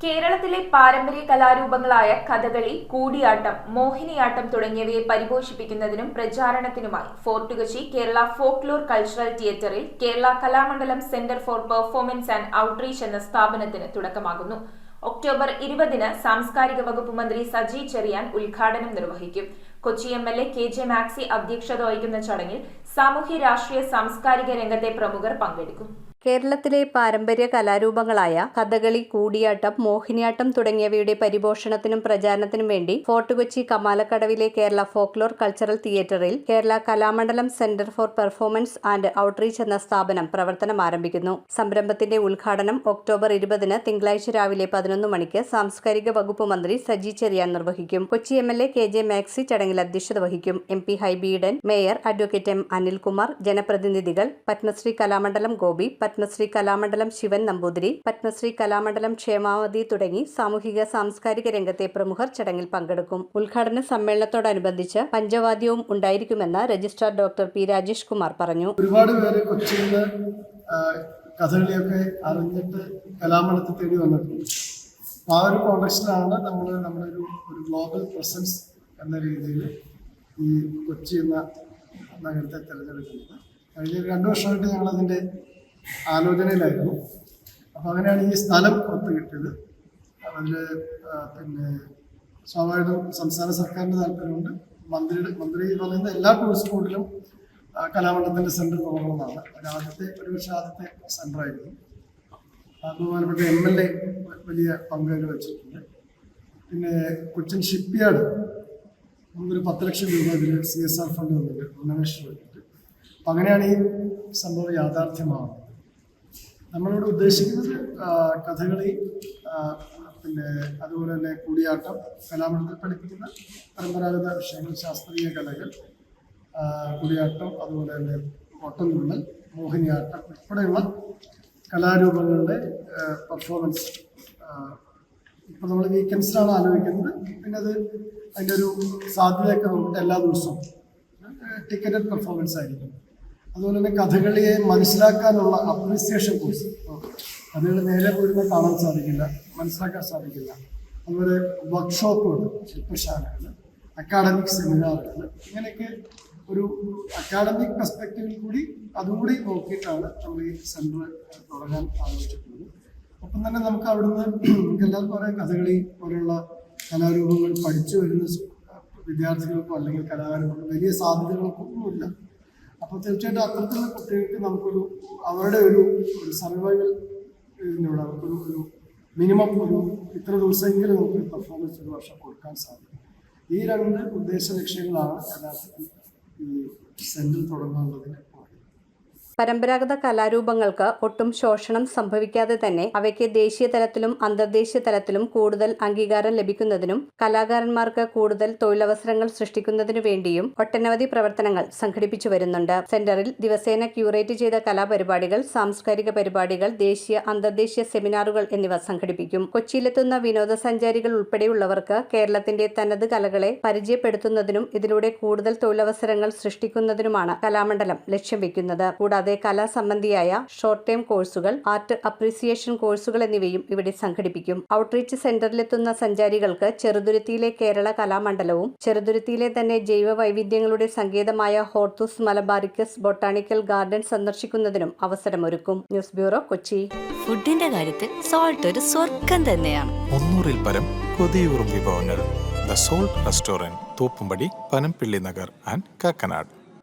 കേരളത്തിലെ പാരമ്പര്യ കലാരൂപങ്ങളായ കഥകളി, കൂടിയാട്ടം, മോഹിനിയാട്ടം തുടങ്ങിയവയെ പരിപോഷിപ്പിക്കുന്നതിനും പ്രചാരണത്തിനുമായി fort Kochi Kerala folklore cultural തിയേറ്ററിൽ Kerala Kalamandalam centre for performance and outreach എന്ന സ്ഥാപനത്തിന് തുടക്കമാകുന്നു. ഒക്ടോബർ 20-ന് സാംസ്കാരിക വകുപ്പ് മന്ത്രി സജി ചെറിയാൻ ഉദ്ഘാടനം നിർവഹിക്കും. കൊച്ചി MLA KJ മാക്സി അധ്യക്ഷത വഹിക്കുന്ന ചടങ്ങിൽ സാമൂഹ്യ രാഷ്ട്രീയ സാംസ്കാരിക രംഗത്തെ പ്രമുഖർ പങ്കെടുക്കും. കേരളത്തിലെ പാരമ്പര്യ കലാരൂപങ്ങളായ കഥകളി, കൂടിയാട്ടം, മോഹിനിയാട്ടം തുടങ്ങിയവയുടെ പരിപോഷണത്തിനും പ്രചാരണത്തിനും വേണ്ടി ഫോർട്ട് കൊച്ചി കമാലക്കടവിലെ കേരള ഫോക്ലോർ കൾച്ചറൽ തിയേറ്ററിൽ Kerala Kalamandalam centre for performance and outreach എന്ന സ്ഥാപനം പ്രവർത്തനം ആരംഭിക്കുന്നു. സംരംഭത്തിന്റെ ഉദ്ഘാടനം ഒക്ടോബർ 20-ന് തിങ്കളാഴ്ച രാവിലെ 11 മണിക്ക് സാംസ്കാരിക വകുപ്പ് മന്ത്രി സജി ചെറിയാൻ നിർവഹിക്കും. കൊച്ചി MLA KJ മാക്സി ചടങ്ങിൽ അധ്യക്ഷത വഹിക്കും. MP Hibi Eden, mayor advocate M Anilkumar, ജനപ്രതിനിധികൾ, പത്മശ്രീ കലാമണ്ഡലം ഗോപി, പത്മശ്രീ കലാമണ്ഡലം ശിവൻ നമ്പൂതിരി, പത്മശ്രീ കലാമണ്ഡലം ക്ഷേമാവതി തുടങ്ങി സാമൂഹിക സാംസ്കാരിക രംഗത്തെ പ്രമുഖർ ചടങ്ങിൽ പങ്കെടുക്കും. ഉദ്ഘാടന സമ്മേളനത്തോടനുബന്ധിച്ച് പഞ്ചവാദ്യവും ഉണ്ടായിരിക്കുമെന്ന് registrar doctor P Rajesh Kumar പറഞ്ഞു. ഒരുപാട് പേര് കൊച്ചിയിൽ കഥകളിയൊക്കെ അറിഞ്ഞിട്ട് കലാമണ്ഡലത്തിൽ തേടി വന്നിട്ടുണ്ട്. ആ ഒരു കോൺടെക്സ്റ്റിലാണ് നമ്മൾ നമ്മുടെ ഒരു ഗ്ലോബൽ പ്രസൻസ് എന്ന രീതിയിൽ ഈ കൊച്ചി എന്ന നഗരത്തെ തിരഞ്ഞെടുക്കുന്നത്. കഴിഞ്ഞ 2 വർഷമായിട്ട് ഞങ്ങളതിൻ്റെ ആലോചനയിലായിരുന്നു. അപ്പോൾ അങ്ങനെയാണ് ഈ സ്ഥലം ഒത്തു കിട്ടിയത്. അതിൽ പിന്നെ സ്വാഭാവികം സംസ്ഥാന സർക്കാരിൻ്റെ താല്പര്യമുണ്ട്. മന്ത്രി പറയുന്ന എല്ലാ ടൂറിസ്റ്റ് സ്പോട്ടിലും കലാമണ്ഡലത്തിൻ്റെ സെൻറ്റർ തുടങ്ങണമെന്നാണ്. ഒരുപക്ഷെ ആദ്യത്തെ സെൻ്ററായിരുന്നു. ബഹുമാനപ്പെട്ട MLA വലിയ പങ്കുകൾ വെച്ചിട്ടുണ്ട്. പിന്നെ കൊച്ചിൻ ഷിപ്പ്യാർഡ് നമുക്കൊരു 10 ലക്ഷം രൂപ ഇതിൽ CSR ഫണ്ട് വന്നിട്ട് റിനോവേഷൻ വെച്ചിട്ട്. അപ്പം അങ്ങനെയാണ് ഈ സംഭവം യാഥാർത്ഥ്യമാകുന്നത്. നമ്മളിവിടെ ഉദ്ദേശിക്കുന്നത് കഥകളി, പിന്നെ അതുപോലെ തന്നെ കൂടിയാട്ടം, കലാമണ്ഡലത്തിൽ പഠിപ്പിക്കുന്ന പരമ്പരാഗത വിഷയങ്ങൾ, ശാസ്ത്രീയ കലകൾ, കൂടിയാട്ടം, അതുപോലെ തന്നെ ഓട്ടംതുള്ളൽ, മോഹിനിയാട്ടം ഉൾപ്പെടെയുള്ള കലാരൂപങ്ങളുടെ പെർഫോമൻസ്. ഇപ്പോൾ നമ്മൾ വീക്കെൻഡ്സിലാണ് ആലോചിക്കുന്നത്. പിന്നെ അതിൻ്റെ ഒരു സാധ്യതയൊക്കെ നോക്കിയിട്ട് എല്ലാ ദിവസവും ടിക്കറ്റഡ് പെർഫോമൻസ് ആയിരിക്കും. അതുപോലെ തന്നെ കഥകളിയെ മനസ്സിലാക്കാനുള്ള അപ്രീസിയേഷൻ കോഴ്സ്. കഥകളി നേരെ പോയിരുന്ന കാണാൻ സാധിക്കില്ല, മനസ്സിലാക്കാൻ സാധിക്കില്ല. അതുപോലെ വർക്ക്ഷോപ്പുകൾ, ശില്പശാലകൾ, അക്കാഡമിക് സെമിനാറുകൾ, ഇങ്ങനെയൊക്കെ ഒരു അക്കാഡമിക് പെർസ്പെക്റ്റീവിൽ കൂടി അതുകൂടി നോക്കിയിട്ടാണ് നമ്മൾ ഈ സെൻറ്റർ തുടങ്ങാൻ ആലോചിച്ചിട്ടുള്ളത്. ഒപ്പം തന്നെ നമുക്ക് അവിടുന്ന് എല്ലാവർക്കും പറയാം, കഥകളി പോലെയുള്ള കലാരൂപങ്ങൾ പഠിച്ചു വരുന്ന വിദ്യാർത്ഥികൾക്കോ അല്ലെങ്കിൽ കലാകാരന്മാർക്കോ വലിയ സാധ്യതകൾക്കൊന്നുമില്ല. അപ്പോൾ തീർച്ചയായിട്ടും അത്തരത്തിലുള്ള കുട്ടികൾക്ക് നമുക്കൊരു അവരുടെ ഒരു സർവൈവൽ ഇതിനോട് അവർക്കൊരു മിനിമം ഇത്ര ദിവസമെങ്കിലും നമുക്ക് പെർഫോമൻസ് ഒരു വർഷം കൊടുക്കാൻ സാധിക്കും. ഈ 2 ഉദ്ദേശ ലക്ഷ്യങ്ങളാണ് യഥാർത്ഥത്തിൽ ഈ സെന്റർ തുടങ്ങാനുള്ളതിന്. പരമ്പരാഗത കലാരൂപങ്ങൾക്ക് ഒട്ടും ശോഷണം സംഭവിക്കാതെ തന്നെ അവയ്ക്ക് ദേശീയ തലത്തിലും അന്തർദേശീയ തലത്തിലും കൂടുതൽ അംഗീകാരം ലഭിക്കുന്നതിനും കലാകാരന്മാർക്ക് കൂടുതൽ തൊഴിലവസരങ്ങൾ സൃഷ്ടിക്കുന്നതിനു വേണ്ടിയും ഒട്ടനവധി പ്രവർത്തനങ്ങൾ സംഘടിപ്പിച്ചു വരുന്നുണ്ട്. സെന്ററിൽ ദിവസേന ക്യൂറേറ്റ് ചെയ്ത കലാപരിപാടികൾ, സാംസ്കാരിക പരിപാടികൾ, ദേശീയ അന്തർദേശീയ സെമിനാറുകൾ എന്നിവ സംഘടിപ്പിക്കും. കൊച്ചിയിലെത്തുന്ന വിനോദസഞ്ചാരികൾ ഉൾപ്പെടെയുള്ളവർക്ക് കേരളത്തിന്റെ തനത് കലകളെ പരിചയപ്പെടുത്തുന്നതിനും ഇതിലൂടെ കൂടുതൽ തൊഴിലവസരങ്ങൾ സൃഷ്ടിക്കുന്നതിനുമാണ് കലാമണ്ഡലം ലക്ഷ്യം വെക്കുന്നത്. കൂടാതെ കലാസംബന്ധിയായ ഷോർട്ട് ടേം കോഴ്സുകൾ, ആർട്ട് അപ്രീസിയേഷൻ കോഴ്സുകൾ എന്നിവയും ഇവിടെ സംഘടിപ്പിക്കും. ഔട്ട്റീച്ച് സെന്ററിലെത്തുന്ന സഞ്ചാരികൾക്ക് ചെറുതുരുത്തിയിലെ കേരള കലാമണ്ഡലവും ചെറുതുരുത്തിയിലെ തന്നെ ജൈവ വൈവിധ്യങ്ങളുടെ സങ്കേതമായ ഹോർത്തൂസ് മലബാറിക്കസ് ബൊട്ടാണിക്കൽ ഗാർഡൻ സന്ദർശിക്കുന്നതിനും അവസരമൊരുക്കും. News bureau, Kochi. ഫുഡിന്റെ കാര്യത്തിൽ സോൾട്ട് ഒരു സ്വർഗം തന്നെയാണ്. 300-ൽ പരം കൊതിയൂറും വിഭവങ്ങൾ. The salt restaurant, Thoppumpady, Panampilly Nagar and Kakkanad.